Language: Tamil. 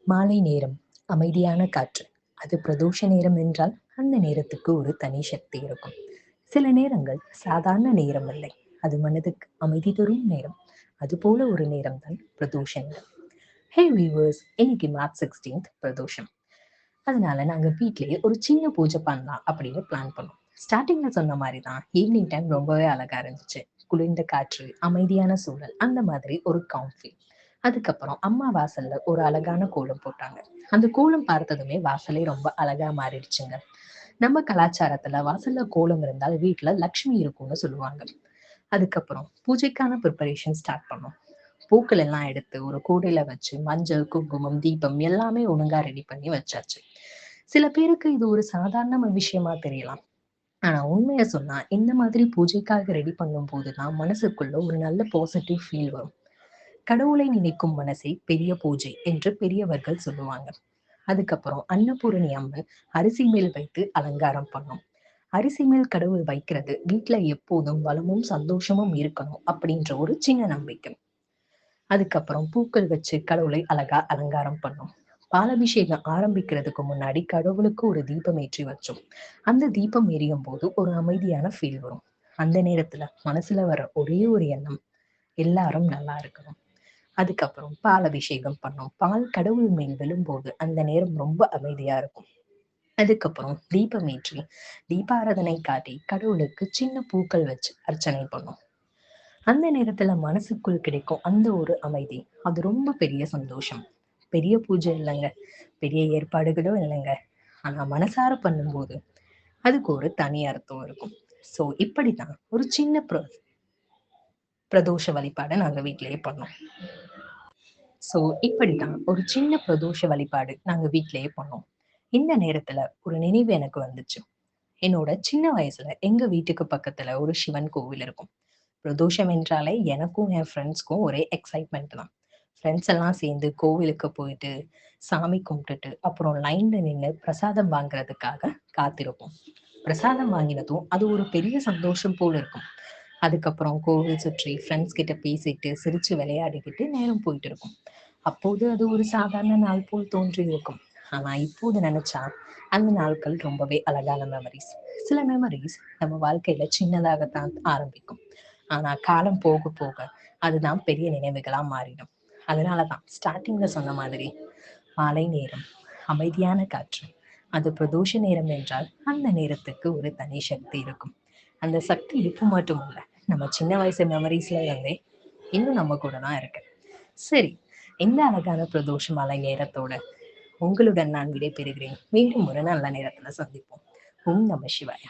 மாலை நேரம், அமைதியான காற்று. அது பிரதோஷ நேரம் என்றால் அந்த நேரத்துக்கு ஒரு தனி சக்தி இருக்கும். சில நேரங்கள் சாதாரண நேரம் இல்லை. அது மனதுக்கு அமைதி தரும் நேரம். அதுபோல ஒரு நேரம் தான் பிரதோஷ நேரம். ஹே வீவர்ஸ், இன்னைக்கு மார்ச் 16th பிரதோஷம். அதனால நாங்க வீட்லயே ஒரு சின்ன பூஜை பண்ணலாம் அப்படின்னு பிளான் பண்ணோம். ஸ்டார்டிங்ல சொன்ன மாதிரி தான் ஈவினிங் டைம் ரொம்பவே அழகா இருந்துச்சு. குளிர்ந்த காற்று, அமைதியான சூழல், அந்த மாதிரி ஒரு காம் ஃபீல். அதுக்கப்புறம் அம்மா வாசல்ல ஒரு அழகான கோலம் போட்டாங்க. அந்த கோலம் பார்த்ததுமே வாசலே ரொம்ப அழகா மாறிடுச்சுங்க. நம்ம கலாச்சாரத்துல வாசல்ல கோலம் இருந்தால் வீட்டுல லக்ஷ்மி இருக்கும்னு சொல்லுவாங்க. அதுக்கப்புறம் பூஜைக்கான ப்ரிப்பரேஷன் ஸ்டார்ட் பண்ணோம். பூக்கள் எல்லாம் எடுத்து ஒரு கூடையில வச்சு மஞ்சள், குங்குமம், தீபம் எல்லாமே ஒழுங்கா ரெடி பண்ணி வச்சாச்சு. சில பேருக்கு இது ஒரு சாதாரண விஷயமா தெரியலாம். ஆனா உண்மைய சொன்னா இந்த மாதிரி பூஜைக்காக ரெடி பண்ணும் போதுதான் மனசுக்குள்ள ஒரு நல்ல பாசிட்டிவ் ஃபீல் வரும். கடவுளை நினைக்கும் மனசே பெரிய பூஜை என்று பெரியவர்கள் சொல்லுவாங்க. அதுக்கப்புறம் அன்னபூரணி அம்மன் அரிசி மேல் வைத்து அலங்காரம் பண்ணோம். அரிசி மேல் கடவுள் வைக்கிறது வீட்டுல எப்போதும் வளமும் சந்தோஷமும் இருக்கணும் அப்படின்ற ஒரு சின்ன நம்பிக்கை. அதுக்கப்புறம் பூக்கள் வச்சு கடவுளை அழகா அலங்காரம் பண்ணோம். பாலாபிஷேகம் ஆரம்பிக்கிறதுக்கு முன்னாடி கடவுளுக்கு ஒரு தீபம் ஏற்றி வச்சோம். அந்த தீபம் எரியும் போது ஒரு அமைதியான ஃபீல் வரும். அந்த நேரத்துல மனசுல வர ஒரே ஒரு எண்ணம், எல்லாரும் நல்லா இருக்கணும். அதுக்கப்புறம் பால் அபிஷேகம் பண்ணோம். பால் கடவுள் மேல் விழும்போது அந்த நேரம் ரொம்ப அமைதியா இருக்கும். அதுக்கப்புறம் தீபம் ஏற்றி தீபாராதனை காட்டி கடவுளுக்கு சின்ன பூக்கள் வச்சு அர்ச்சனை பண்ணோம். அந்த நேரத்துல மனசுக்குள் கிடைக்கும் அந்த ஒரு அமைதி, அது ரொம்ப பெரிய சந்தோஷம். பெரிய பூஜை இல்லைங்க, பெரிய ஏற்பாடுகளும் இல்லைங்க. ஆனா மனசார பண்ணும்போது அதுக்கு ஒரு தனி அர்த்தம் இருக்கும். சோ இப்படித்தான் ஒரு சின்ன பிரதோஷ வழிபாடை நாங்க வீட்டிலேயே பண்ணோம். சோ இப்படித்தான் ஒரு சின்ன பிரதோஷ வழிபாடு நாங்க வீட்டிலேயே பண்ணோம். இந்த நேரத்துல ஒரு நினைவு எனக்கு வந்துச்சு. என்னோட சின்ன வயசுல எங்க வீட்டுக்கு பக்கத்துல ஒரு சிவன் கோவில் இருக்கும். பிரதோஷம் என்றாலே எனக்கும் என் ஃப்ரெண்ட்ஸ்க்கும் ஒரே எக்ஸைட்மெண்ட் தான். ஃப்ரெண்ட்ஸ் எல்லாம் சேர்ந்து கோவிலுக்கு போயிட்டு சாமி கும்பிட்டுட்டு அப்புறம் லைன்ல நின்று பிரசாதம் வாங்குறதுக்காக காத்திருப்போம். பிரசாதம் வாங்கினதும் அது ஒரு பெரிய சந்தோஷம் போல இருக்கும். அதுக்கப்புறம் கோவில் சுற்றி ஃப்ரெண்ட்ஸ் கிட்ட பேசிட்டு சிரிச்சு விளையாடிக்கிட்டு நேரம் போயிட்டு இருக்கும். அப்போது அது ஒரு சாதாரண நாள் போல் தோன்றி இருக்கும். ஆனா இப்போது நினைச்சா அந்த நாட்கள் ரொம்பவே அழகான மெமரிஸ். சில மெமரிஸ் நம்ம வாழ்க்கையில சின்னதாகத்தான் ஆரம்பிக்கும். ஆனா காலம் போக போக அதுதான் பெரிய நினைவுகளா மாறிடும். அதனாலதான் ஸ்டார்டிங்ல சொன்ன மாதிரி மாலை நேரம், அமைதியான காற்று, அது பிரதோஷ நேரம் என்றால் அந்த நேரத்துக்கு ஒரு தனி சக்தி இருக்கும். அந்த சக்தி இப்போ மட்டும் இல்ல, நம்ம சின்ன வயசு மெமரிஸ்ல இருந்தே இன்னும் நம்ம கூட தான் இருக்கு. சரி, இந்த அழகான பிரதோஷ மாலை நேரத்தோட உங்களுடன் நான் விடைபெறுகிறேன். மீண்டும் ஒரு நல்ல நேரத்துல சந்திப்போம். ஓம் நம சிவாய.